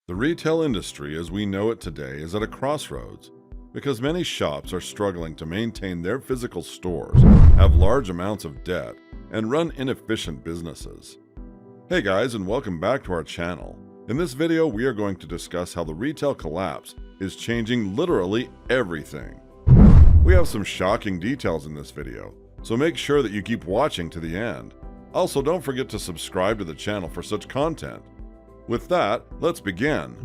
The retail industry as we know it today is at a crossroads because many shops are struggling to maintain their physical stores, have large amounts of debt, and run inefficient businesses. Hey guys, and welcome back to our channel. In this video, we are going to discuss how the retail collapse is changing literally everything. We have some shocking details in this video, so make sure that you keep watching to the end. Also, don't forget to subscribe to the channel for such content. With that, let's begin.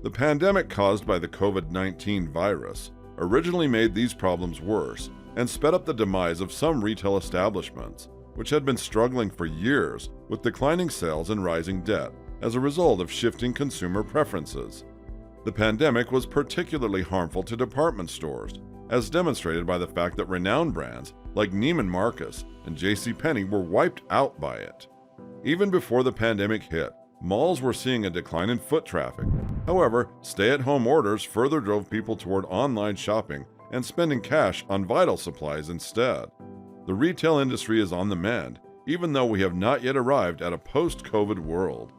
The pandemic caused by the COVID-19 virus originally made these problems worse and sped up the demise of some retail establishments, which had been struggling for years with declining sales and rising debt as a result of shifting consumer preferences. The pandemic was particularly harmful to department stores, as demonstrated by the fact that renowned brands like Neiman Marcus and JCPenney were wiped out by it. Even before the pandemic hit, malls were seeing a decline in foot traffic. However, stay-at-home orders further drove people toward online shopping and spending cash on vital supplies instead. The retail industry is on the mend, even though we have not yet arrived at a post-COVID world.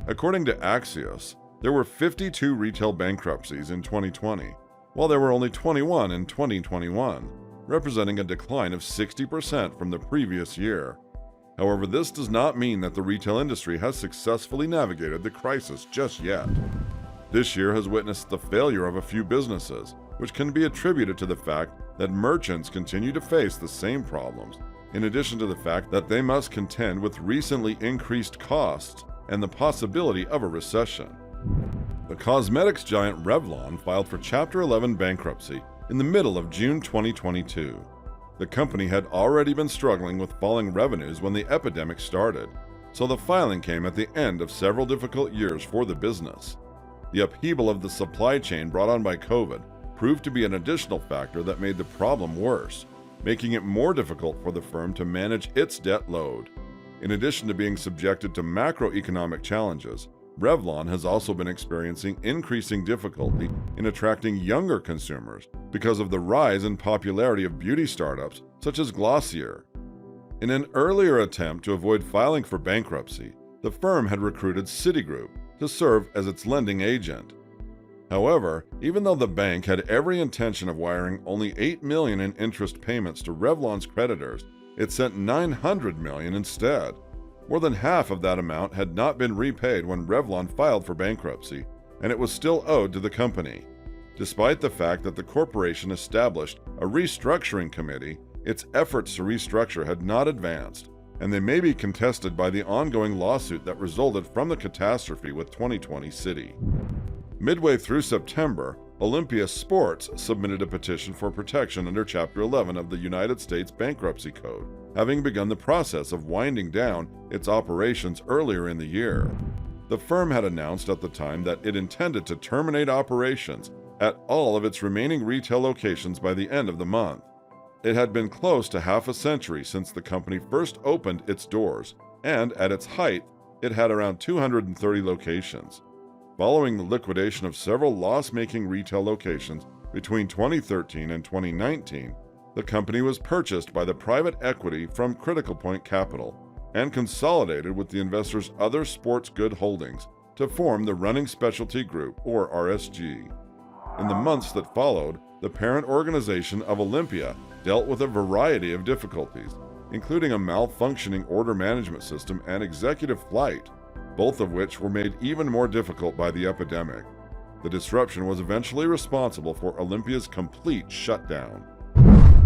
According to Axios, there were 52 retail bankruptcies in 2020, while there were only 21 in 2021, representing a decline of 60% from the previous year. However, this does not mean that the retail industry has successfully navigated the crisis just yet. This year has witnessed the failure of a few businesses, which can be attributed to the fact that merchants continue to face the same problems, in addition to the fact that they must contend with recently increased costs and the possibility of a recession. The cosmetics giant Revlon filed for Chapter 11 bankruptcy in the middle of June 2022. The company had already been struggling with falling revenues when the epidemic started, so the filing came at the end of several difficult years for the business. The upheaval of the supply chain brought on by COVID proved to be an additional factor that made the problem worse, making it more difficult for the firm to manage its debt load. In addition to being subjected to macroeconomic challenges, Revlon has also been experiencing increasing difficulty in attracting younger consumers because of the rise in popularity of beauty startups such as Glossier. In an earlier attempt to avoid filing for bankruptcy, the firm had recruited Citigroup to serve as its lending agent. However, even though the bank had every intention of wiring only $8 million in interest payments to Revlon's creditors, it sent $900 million instead. More than half of that amount had not been repaid when Revlon filed for bankruptcy, and it was still owed to the company. Despite the fact that the corporation established a restructuring committee, its efforts to restructure had not advanced, and they may be contested by the ongoing lawsuit that resulted from the catastrophe with 2020 Citi. Midway through September, Olympia Sports submitted a petition for protection under Chapter 11 of the United States Bankruptcy Code, having begun the process of winding down its operations earlier in the year. The firm had announced at the time that it intended to terminate operations at all of its remaining retail locations by the end of the month. It had been close to half a century since the company first opened its doors, and at its height, it had around 230 locations. Following the liquidation of several loss-making retail locations between 2013 and 2019, the company was purchased by the private equity from Critical Point Capital and consolidated with the investor's other sports good holdings to form the Running Specialty Group, or RSG. In the months that followed, the parent organization of Olympia dealt with a variety of difficulties, including a malfunctioning order management system and executive flight, both of which were made even more difficult by the epidemic. The disruption was eventually responsible for Olympia's complete shutdown.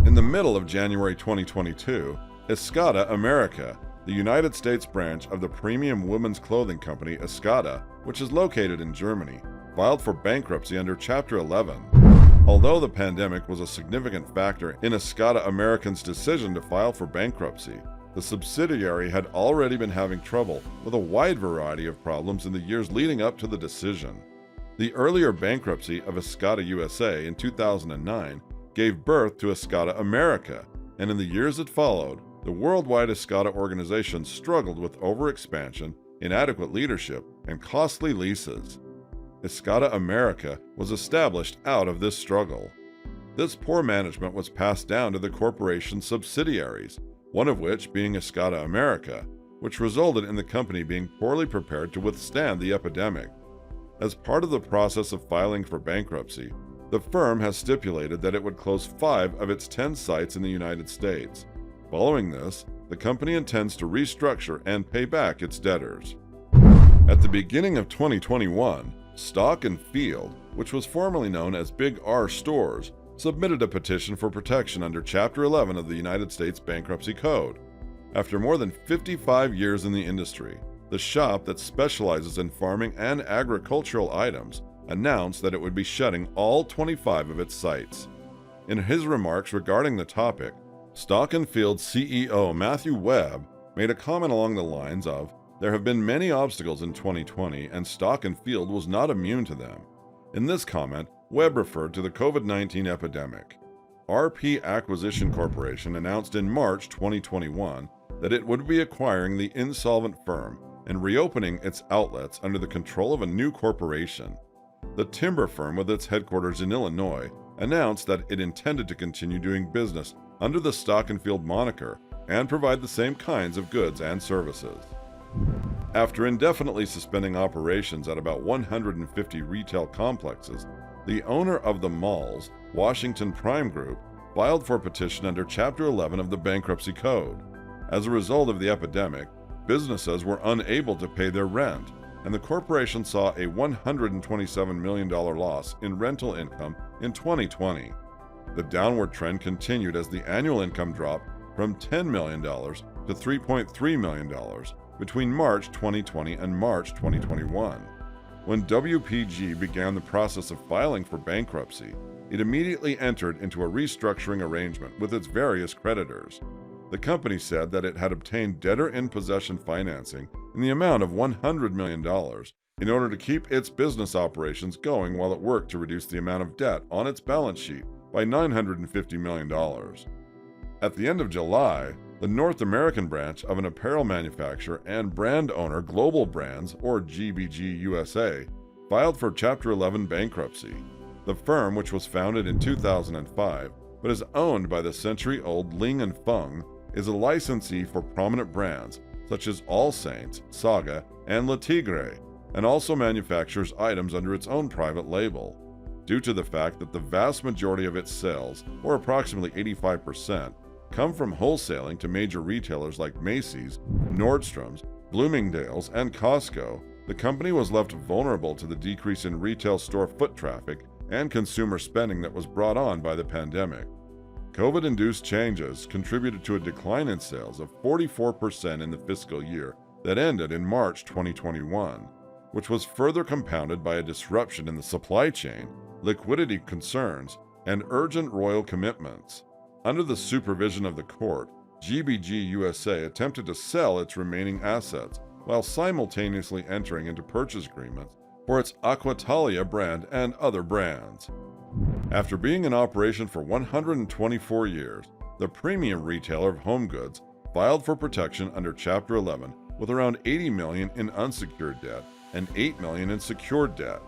In the middle of January 2022, Escada America, the United States branch of the premium women's clothing company Escada, which is located in Germany, filed for bankruptcy under Chapter 11. Although the pandemic was a significant factor in Escada American's decision to file for bankruptcy, the subsidiary had already been having trouble with a wide variety of problems in the years leading up to the decision. The earlier bankruptcy of Escada USA in 2009 gave birth to Escada America, and in the years that followed, the worldwide Escada organization struggled with overexpansion, inadequate leadership, and costly leases. Escada America was established out of this struggle. This poor management was passed down to the corporation's subsidiaries, one of which being Escada America, which resulted in the company being poorly prepared to withstand the epidemic. As part of the process of filing for bankruptcy, the firm has stipulated that it would close 5 of its 10 sites in the United States. Following this, the company intends to restructure and pay back its debtors. At the beginning of 2021, Stock and Field, which was formerly known as Big R Stores, submitted a petition for protection under Chapter 11 of the United States Bankruptcy Code. After more than 55 years in the industry, the shop that specializes in farming and agricultural items announced that it would be shutting all 25 of its sites. In his remarks regarding the topic, Stock and Field CEO Matthew Webb made a comment along the lines of, "There have been many obstacles in 2020 and Stock and Field was not immune to them." In this comment, Webb referred to the COVID-19 epidemic. RP Acquisition Corporation announced in March 2021 that it would be acquiring the insolvent firm and reopening its outlets under the control of a new corporation. The timber firm, with its headquarters in Illinois, announced that it intended to continue doing business under the Stock and Field moniker and provide the same kinds of goods and services. After indefinitely suspending operations at about 150 retail complexes, the owner of the malls, Washington Prime Group, filed for petition under Chapter 11 of the Bankruptcy Code. As a result of the epidemic, businesses were unable to pay their rent, and the corporation saw a $127 million loss in rental income in 2020. The downward trend continued as the annual income dropped from $10 million to $3.3 million between March 2020 and March 2021. When WPG began the process of filing for bankruptcy, it immediately entered into a restructuring arrangement with its various creditors. The company said that it had obtained debtor-in-possession financing in the amount of $100 million in order to keep its business operations going while it worked to reduce the amount of debt on its balance sheet by $950 million. At the end of July, the North American branch of an apparel manufacturer and brand owner Global Brands, or GBG USA, filed for Chapter 11 bankruptcy. The firm, which was founded in 2005 but is owned by the century-old Ling & Fung, is a licensee for prominent brands such as All Saints, Saga, and Le Tigre, and also manufactures items under its own private label. Due to the fact that the vast majority of its sales, or approximately 85%, come from wholesaling to major retailers like Macy's, Nordstrom's, Bloomingdale's, and Costco, the company was left vulnerable to the decrease in retail store foot traffic and consumer spending that was brought on by the pandemic. COVID-induced changes contributed to a decline in sales of 44% in the fiscal year that ended in March 2021, which was further compounded by a disruption in the supply chain, liquidity concerns, and urgent royal commitments. Under the supervision of the court, GBG USA attempted to sell its remaining assets while simultaneously entering into purchase agreements for its Aquatalia brand and other brands. After being in operation for 124 years, the premium retailer of home goods filed for protection under Chapter 11 with around $80 million in unsecured debt and $8 million in secured debt.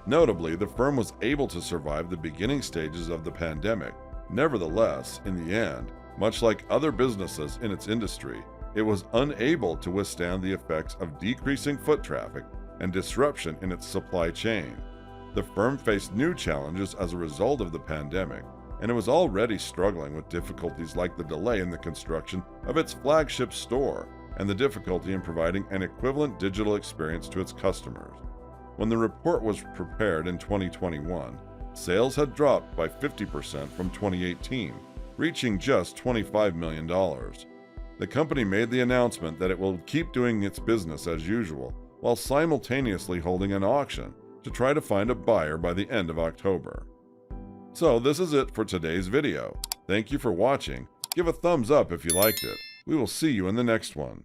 Notably, the firm was able to survive the beginning stages of the pandemic. Nevertheless, in the end, much like other businesses in its industry, it was unable to withstand the effects of decreasing foot traffic and disruption in its supply chain. The firm faced new challenges as a result of the pandemic, and it was already struggling with difficulties like the delay in the construction of its flagship store and the difficulty in providing an equivalent digital experience to its customers. When the report was prepared in 2021, sales had dropped by 50% from 2018, reaching just $25 million. The company made the announcement that it will keep doing its business as usual, while simultaneously holding an auction to try to find a buyer by the end of October. So this is it for today's video. Thank you for watching. Give a thumbs up if you liked it. We will see you in the next one.